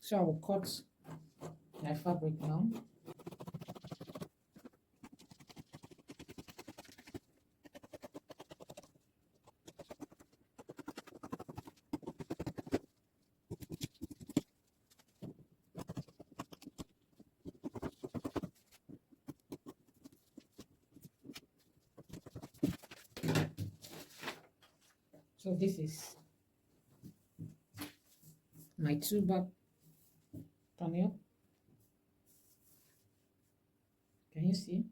So I will cut my fabric now. So this is my 2-back panel. Can you see?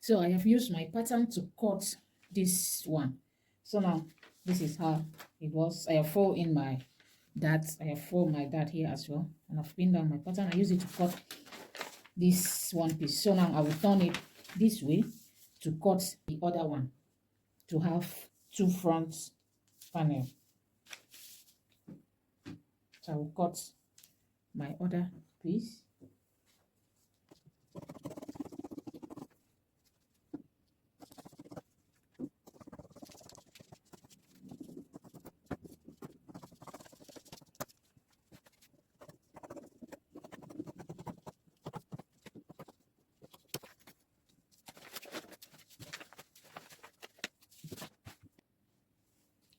So I have used my pattern to cut this one. So now this is how it was. I have fold in my dart. I have fold my dart here as well, and I've pinned down my pattern. I use it to cut this one piece. So now I will turn it this way to cut the other one to have 2 front panel. So I will cut my other piece.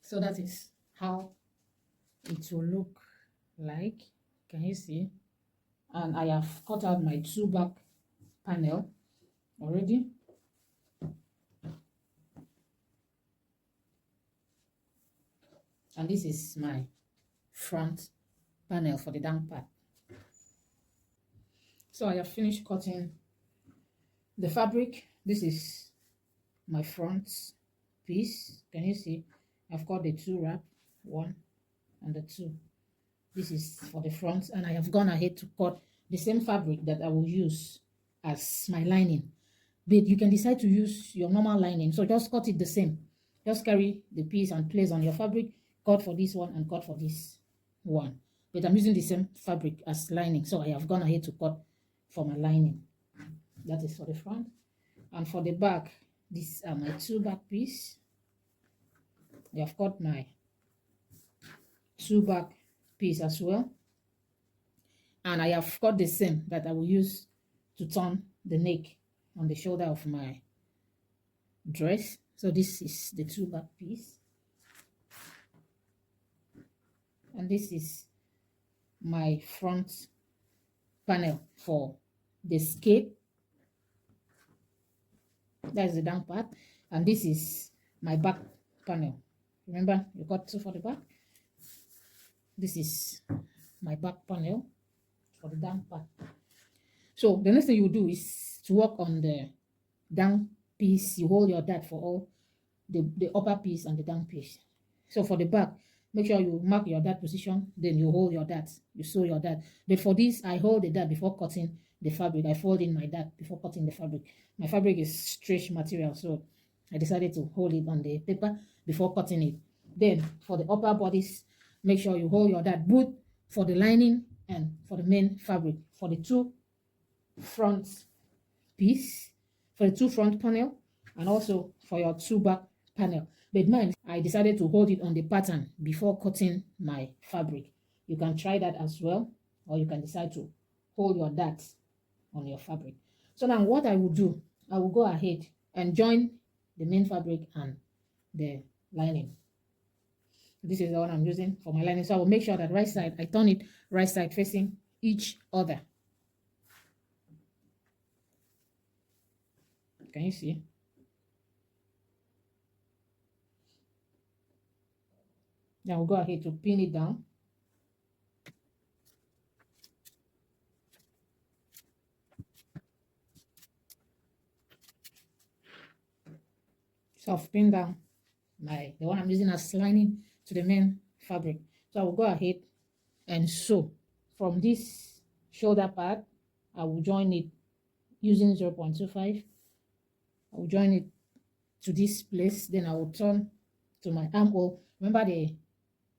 So that is how it will look like. Can you see? And I have cut out my 2-back panel already. And this is my front panel for the down part. So I have finished cutting the fabric. This is my front piece. Can you see? I've got the 2 wrap, 1 and the 2. This is for the front, and I have gone ahead to cut the same fabric that I will use as my lining. But you can decide to use your normal lining, so just cut it the same. Just carry the piece and place on your fabric, cut for this one and cut for this one. But I'm using the same fabric as lining, so I have gone ahead to cut for my lining. That is for the front. And for the back, these are my 2-back piece. I have cut my 2-back piece as well, and I have cut the same that I will use to turn the neck on the shoulder of my dress. So this is the 2-back piece, and this is my front panel for the skirt. That is the down part, and this is my back panel. Remember, you got 2 for the back. This is my back panel for the down part. So the next thing you do is to work on the down piece. You hold your dart for all the upper piece and the down piece. So for the back, make sure you mark your dart position, then you hold your dart, you sew your dart. But for this, I hold the dart before cutting the fabric. I fold in my dart before cutting the fabric. My fabric is stretch material, so I decided to hold it on the paper before cutting it. Then for the upper bodies, make sure you hold your dart both for the lining and for the main fabric. For the 2 front piece, for the 2 front panel, and also for your 2-back panel. But mine, I decided to hold it on the pattern before cutting my fabric. You can try that as well, or you can decide to hold your dart on your fabric. So now what I will do, I will go ahead and join the main fabric and the lining. This is the one I'm using for my lining. So I will make sure that right side, I turn it right side facing each other. Can you see? Now we'll go ahead to pin it down. So I've pinned down the one I'm using as lining to the main fabric. So I will go ahead and sew from this shoulder part. I will join it using 0.25. I will join it to this place. Then I will turn to my armhole. Remember the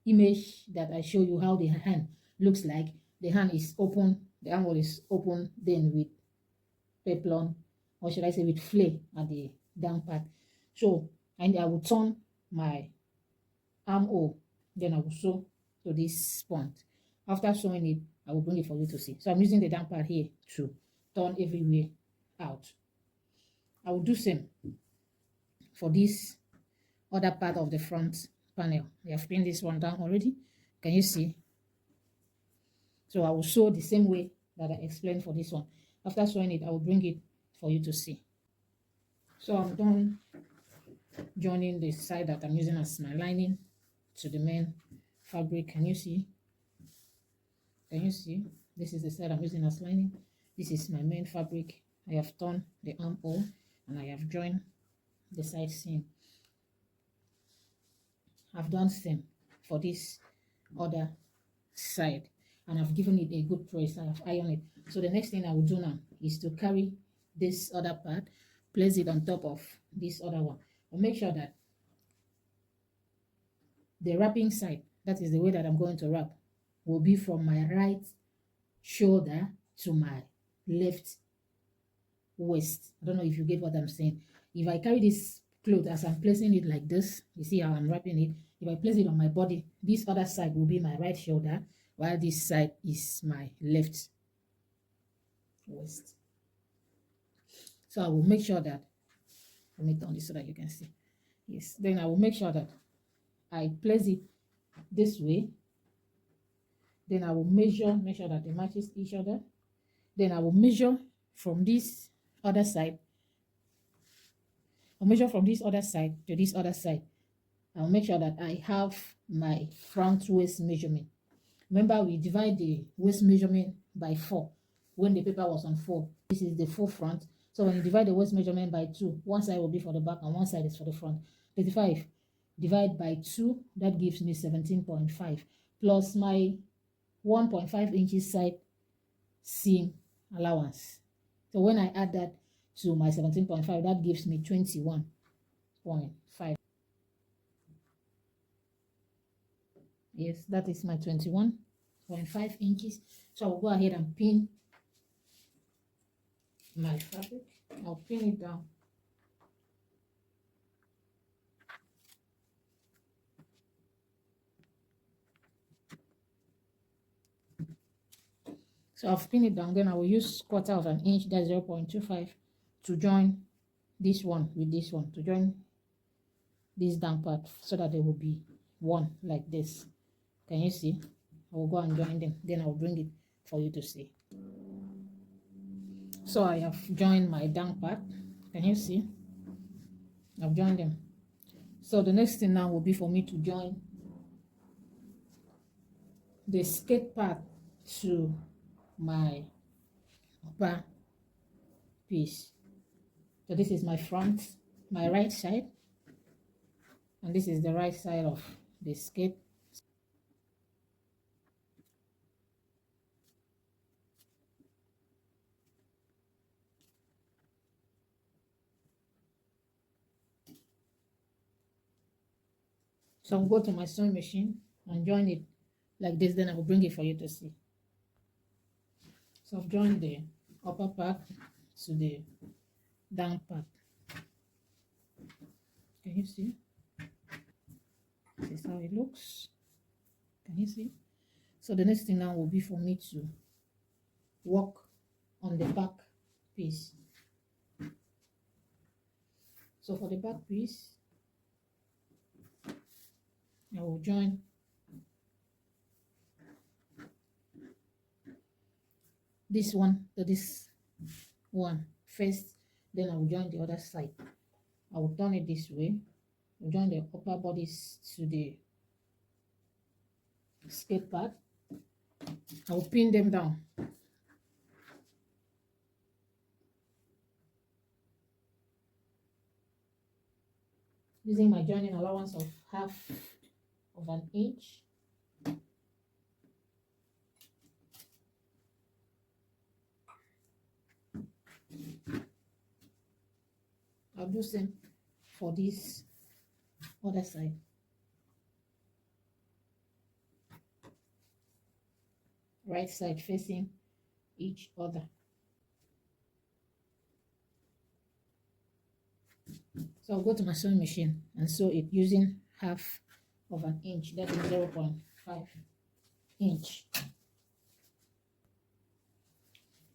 image that I show you how the hand looks like? The hand is open, the armhole is open, then with peplon, or should I say with flay at the down part. So, and I will turn my armhole, then I will sew to this point. After sewing it, I will bring it for you to see. So I'm using the down part here to turn everywhere out. I will do same for this other part of the front panel. I have pinned this one down already. Can you see? So I will sew the same way that I explained for this one. After sewing it, I will bring it for you to see. So I'm done joining the side that I'm using as my lining to the main fabric. Can you see? Can you see? This is the side I'm using as lining. This is my main fabric. I have turned the armhole and I have joined the side seam. I've done same for this other side and I've given it a good press. I have ironed it. So the next thing I will do now is to carry this other part, place it on top of this other one. I'll make sure that the wrapping side, that is the way that I'm going to wrap, will be from my right shoulder to my left waist. I don't know if you get what I'm saying. If I carry this cloth as I'm placing it like this, you see how I'm wrapping it. If I place it on my body, this other side will be my right shoulder, while this side is my left waist. So I will make sure that, let me turn this so that you can see. Yes, then I will make sure that I place it this way. Then I will make sure that it matches each other. Then I will measure from this other side. I'll measure from this other side to this other side. I'll make sure that I have my front waist measurement. Remember, we divide the waist measurement by 4 when the paper was on 4. This is the full front. So when you divide the waist measurement by 2, one side will be for the back and one side is for the front. 35 divide by 2, that gives me 17.5 plus my 1.5 inches side seam allowance. So when I add that to my 17.5, that gives me 21.5. Yes, that is my 21.5 inches. So I'll go ahead and pin my fabric. I'll pin it down. So I've pinned it down. Then I will use 1/4 of an inch, that's 0.25, to join this one with this one, to join this down part so that they will be one like this. Can you see? I will go and join them. Then I will bring it for you to see. So I have joined my down part. Can you see? I've joined them. So the next thing now will be for me to join the skirt part to my upper piece. So this is my front, my right side, and this is the right side of the skirt. So I'll go to my sewing machine and join it like this, then I will bring it for you to see. So I've joined the upper part to the down part. Can you see? This is how it looks. Can you see? So the next thing now will be for me to work on the back piece. So for the back piece, I will join this one to this one first, then I will join the other side. I will turn it this way. I'll join the upper bodies to the skirt part. I will pin them down. Using my joining allowance of 1/2 of an inch. I'll do same for this other side. Right side facing each other. So I'll go to my sewing machine and sew it using 1/2 of an inch, that is 0.5 inch.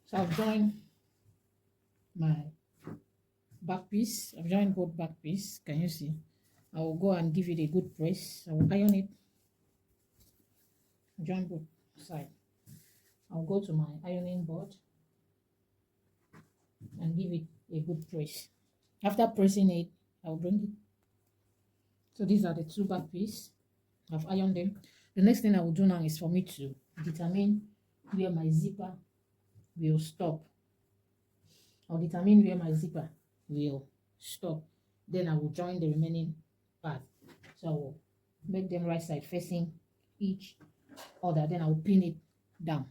So I've joined my back piece. I've joined both back piece. Can you see? I will go and give it a good press. I will iron it. Join both side. I'll go to my ironing board and give it a good press. After pressing it, I'll bring it. So these are the two back pieces. I've ironed them. The next thing I will do now is for me to determine where my zipper will stop. I'll determine where my zipper will stop. Then I will join the remaining part. So I will make them right side facing each other. Then I will pin it down.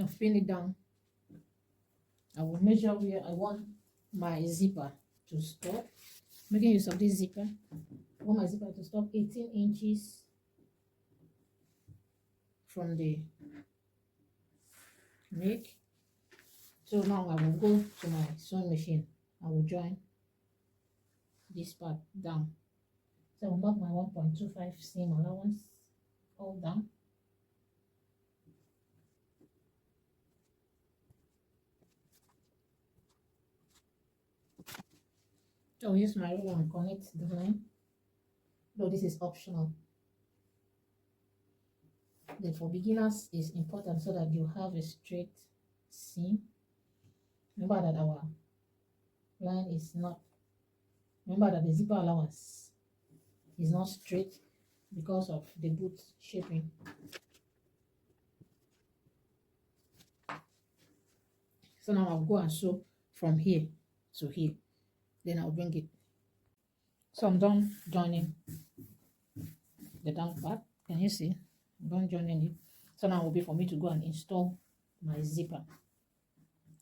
I've pinned it down. I will measure where I want my zipper to stop. Making use of this zipper. I want my zipper to stop 18 inches from the neck. So now I will go to my sewing machine. I will join this part down. So I will mark my 1.25 seam allowance all down. So I'll use my ruler and connect the line. Though this is optional. Then for beginners it's important so that you have a straight seam. Remember that our line is not, remember that the zipper allowance is not straight because of the boot shaping. So now I'll go and sew from here to here. Then I'll bring it. So I'm done joining the down part. Can you see? I'm done joining it. So now it will be for me to go and install my zipper.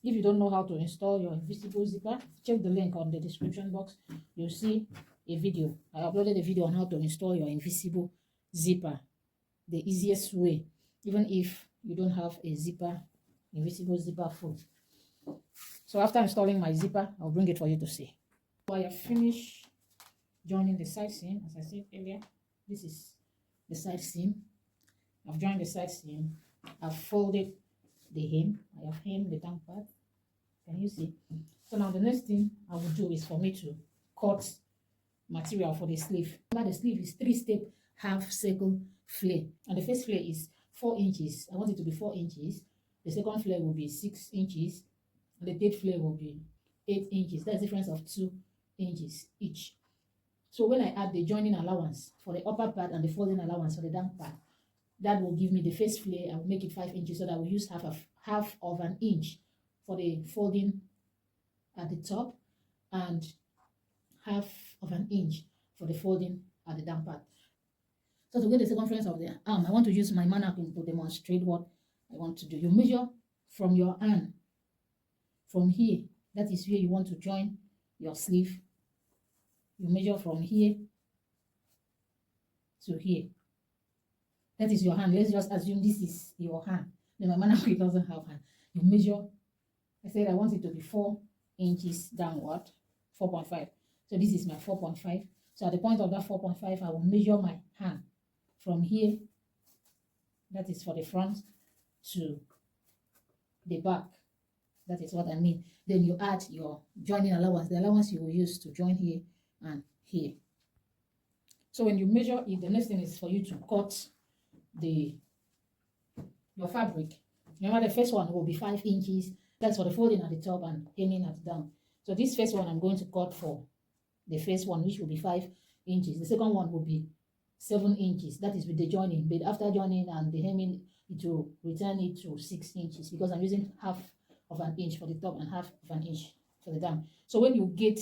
If you don't know how to install your invisible zipper, check the link on the description box. You'll see a video. I uploaded a video on how to install your invisible zipper. The easiest way, even if you don't have a zipper, invisible zipper foot. So after installing my zipper, I'll bring it for you to see. So I have finished joining the side seam. As I said earlier, this is the side seam. I've joined the side seam. I've folded the hem. I have hemmed the down part. Can you see? So now the next thing I will do is for me to cut material for the sleeve. Remember, the sleeve is 3-step half circle flare, and the first flare is 4 inches. I want it to be 4 inches. The second flare will be 6 inches, and the third flare will be 8 inches. That's a difference of 2 inches each. So when I add the joining allowance for the upper part and the folding allowance for the down part, that will give me the first flare. I will make it 5 inches, so that I will use half of an inch for the folding at the top and half of an inch for the folding at the down part. So to get the circumference of the arm, I want to use my mannequin to demonstrate what I want to do. You measure from your arm, from here, that is where you want to join your sleeve. You measure from here to here. That is your hand. Let's just assume this is your hand. Then my mannequin doesn't have hand. You measure. I said I want it to be 4 inches downward, 4.5. So this is my 4.5. So at the point of that 4.5, I will measure my hand from here. That is for the front to the back. That is what I mean. Then you add your joining allowance, the allowance you will use to join here and here. So when you measure it, the next thing is for you to cut your fabric. Remember, the first one will be 5 inches. That's for the folding at the top and hemming at the down. So this first one I'm going to cut for the first one, which will be 5 inches. The second one will be 7 inches. That is with the joining. But after joining and the hemming, it will return it to 6 inches because I'm using half of an inch for the top and half of an inch for the down. So when you get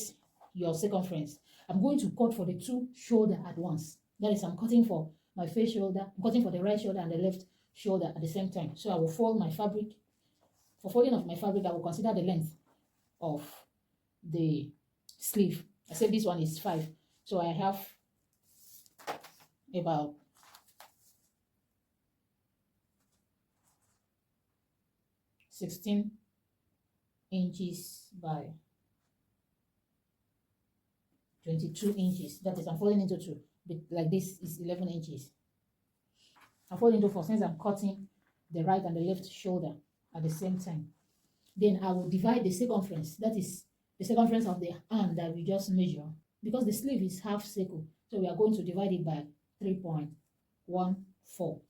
your circumference, I'm going to cut for the two shoulder at once. That is, I'm cutting for my face shoulder, I'm cutting for the right shoulder and the left shoulder at the same time. So I will fold my fabric. For folding of my fabric, I will consider the length of the sleeve. I said this one is 5, so I have about 16 inches by 22 inches. That is, I'm folding into two. But like this is 11 inches. I'm folding into four since I'm cutting the right and the left shoulder at the same time. Then I will divide the circumference. That is the circumference of the hand that we just measure. Because the sleeve is half circle, so we are going to divide it by 3.14.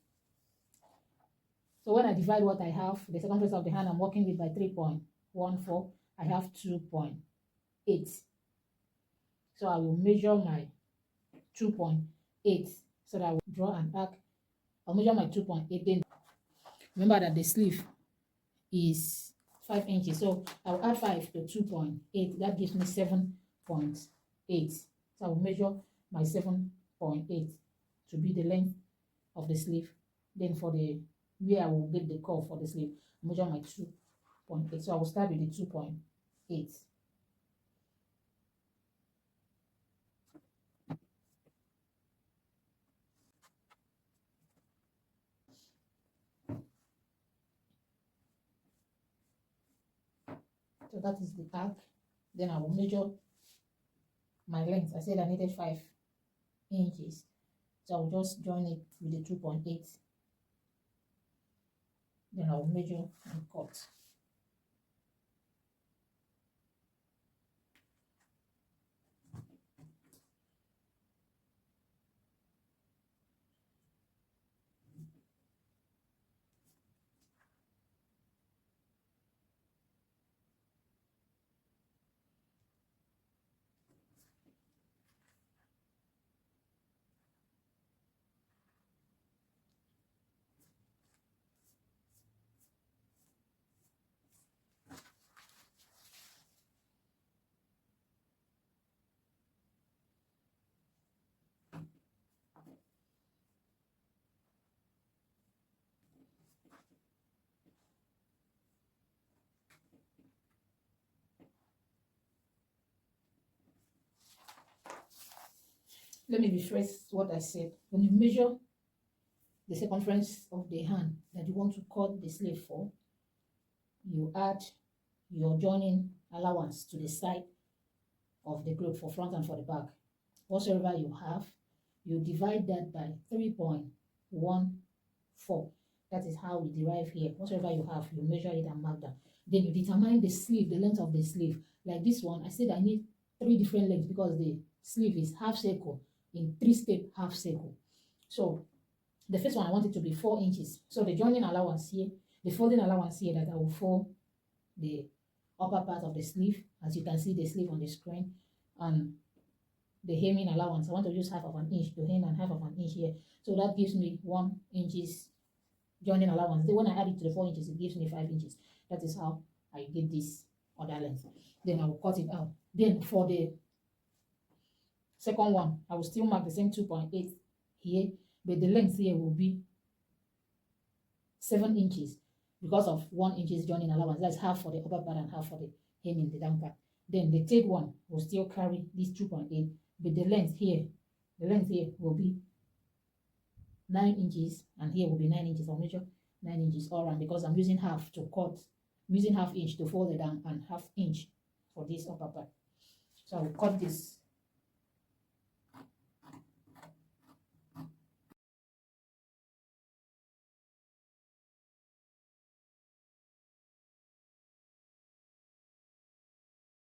So when I divide what I have, the circumference of the hand I'm working with by 3.14, I have 2.8. So I will measure my 2.8 so that I will draw an arc. I'll measure my 2.8. Then remember that the sleeve is 5 inches. So I'll add 5 to 2.8. That gives me 7.8. So I will measure my 7.8 to be the length of the sleeve. Then for the where I will get the curve for the sleeve, I'll measure my 2.8. So I will start with the 2.8. So that is the arc. Then I will measure my length. I said I needed 5 inches. So I will just join it with the 2.8. Then I will measure and cut. Let me rephrase what I said. When you measure the circumference of the hand that you want to cut the sleeve for, you add your joining allowance to the side of the cloth for front and for the back. Whatsoever you have, you divide that by 3.14. That is how we derive here. Whatsoever you have, you measure it and mark that. Then you determine the sleeve, the length of the sleeve. Like this one, I said I need 3 different lengths because the sleeve is half circle in 3-step half circle. So the first one I want it to be 4 inches. So the joining allowance here, the folding allowance here that I will fold the upper part of the sleeve, as you can see the sleeve on the screen, and the hemming allowance. I want to use half of an inch to hem and half of an inch here. So that gives me 1 inches joining allowance. Then when I add it to the 4 inches, it gives me 5 inches. That is how I get this other length. Then I will cut it out. Then for the second one, I will still mark the same 2.8 here, but the length here will be 7 inches because of 1 inches joining allowance. That's half for the upper part and half for the hemming, the down part. Then the third one will still carry this 2.8, but the length here will be 9 inches, and here will be 9 inches. I'll measure 9 inches all around because I'm using half to cut. I'm using half inch to fold it down and half inch for this upper part. So I will cut this.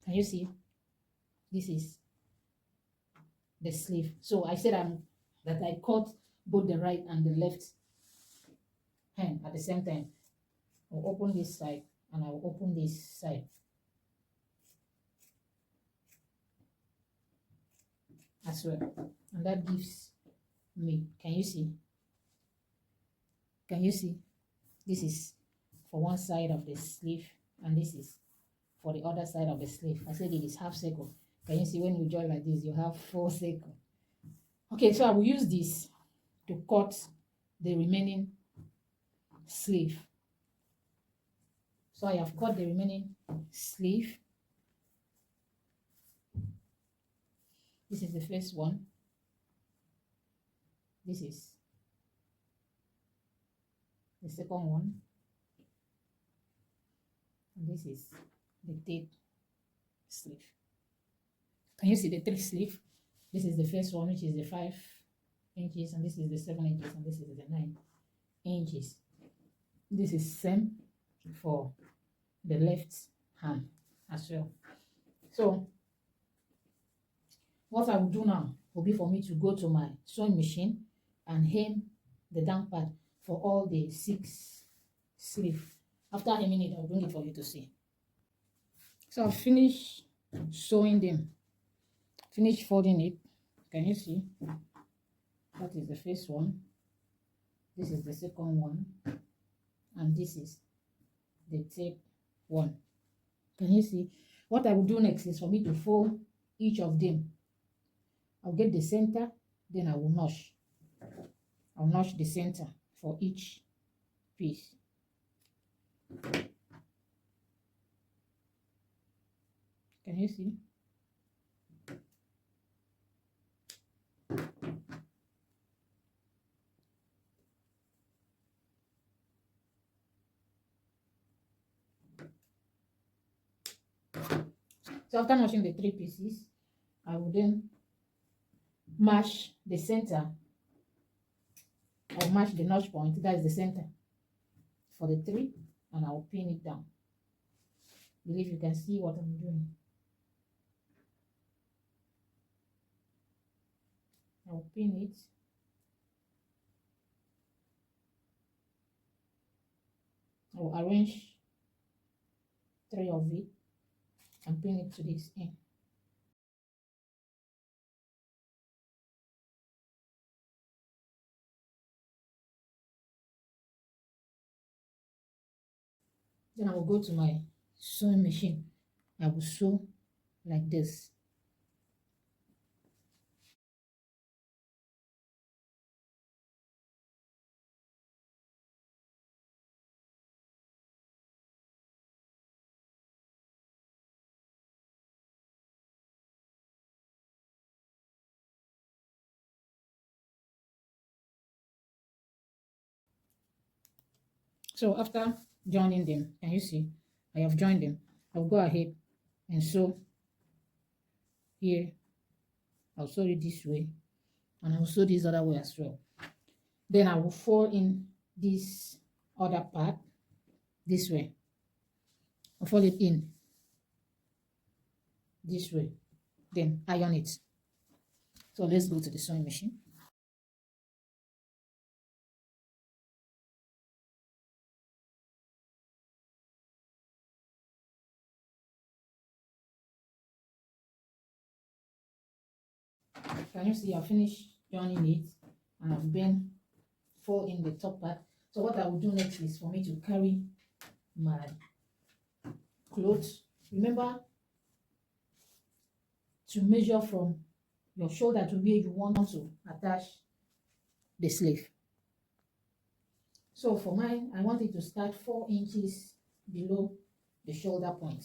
Can you see? This is the sleeve. So I said that I cut both the right and the left hand at the same time. I'll open this side and I'll open this side. As well. And that gives me, can you see? Can you see? This is for one side of the sleeve and this is for the other side of the sleeve. I said it is half circle. Can you see when you join like this, you have 4 circles. Okay, so I will use this to cut the remaining sleeve. So I have cut the remaining sleeve. This is the first one. This is the second one. And this is the third sleeve. Can you see the third sleeve? This is the first one, which is the 5 inches, and this is the 7 inches, and this is the 9 inches. This is same for the left hand as well. So what I will do now will be for me to go to my sewing machine and hem the down part for all the 6 sleeves. After hemming it, I'll bring it for you to see. So I've finished sewing them, finished folding it. Can you see? That is the first one, this is the second one, and this is the third one. Can you see? What I will do next is for me to fold each of them. I'll get the center, then I will notch. I'll notch the center for each piece. Can you see? So after notching the 3 pieces, I will then match the center, or match the notch point, that is the center for the 3, and I'll pin it down. I believe you can see what I'm doing. I'll pin it. I'll arrange 3 of it and pin it to this end. Then I will go to my sewing machine. I will sew like this. So after joining them, can you see? I have joined them. I'll go ahead and sew here. I'll sew it this way, and I'll sew this other way as well. Then I will fold in this other part this way. I'll fold it in this way, then iron it. So let's go to the sewing machine. Can you see? I finished joining it, and I've been folding the top part. So what I will do next is for me to carry my clothes. Remember to measure from your shoulder to where you want to attach the sleeve. So for mine, I want it to start 4 inches below the shoulder point.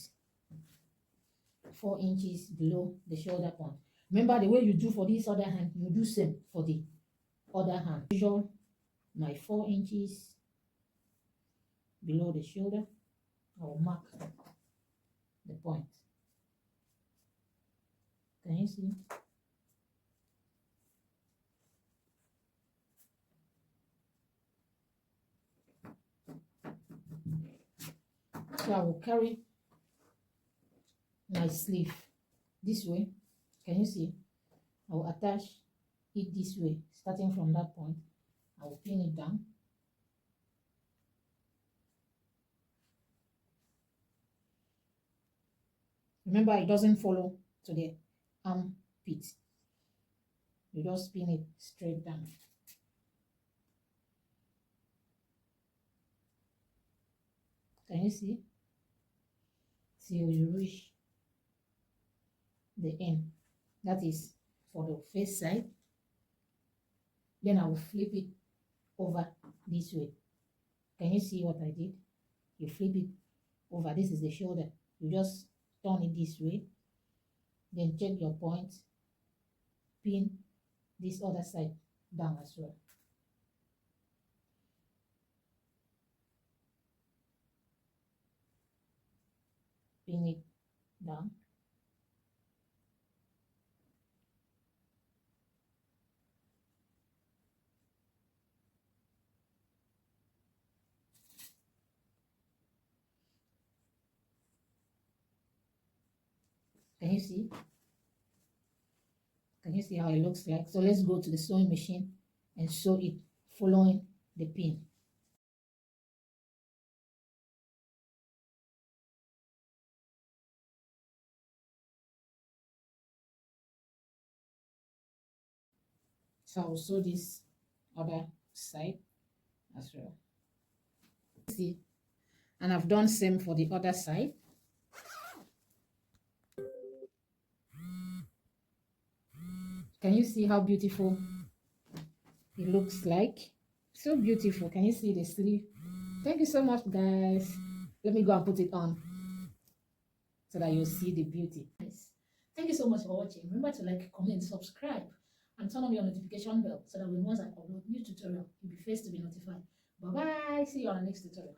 4 inches below the shoulder point. Remember the way you do for this other hand, you do same for the other hand. Measure my 4 inches below the shoulder. I will mark the point. Can you see? So I will carry my sleeve this way. Can you see? I will attach it this way, starting from that point. I will pin it down. Remember, it doesn't follow to the armpit. You just pin it straight down. Can you see? Till you reach the end. That is for the face side. Then I will flip it over this way. Can you see what I did? You flip it over. This is the shoulder. You just turn it this way. Then check your point. Pin this other side down as well. pin it down. Can you see? Can you see how it looks like? So let's go to the sewing machine and sew it following the pin. So I'll sew this other side as well. See, and I've done same for the other side. Can you see how beautiful it looks like? So beautiful. Can you see the sleeve? Thank you so much, guys. Let me go and put it on so that you'll see the beauty. Nice. Thank you so much for watching. Remember to like, comment, subscribe, and turn on your notification bell so that when once I upload new tutorial, you'll be first to be notified. Bye bye. See you on the next tutorial.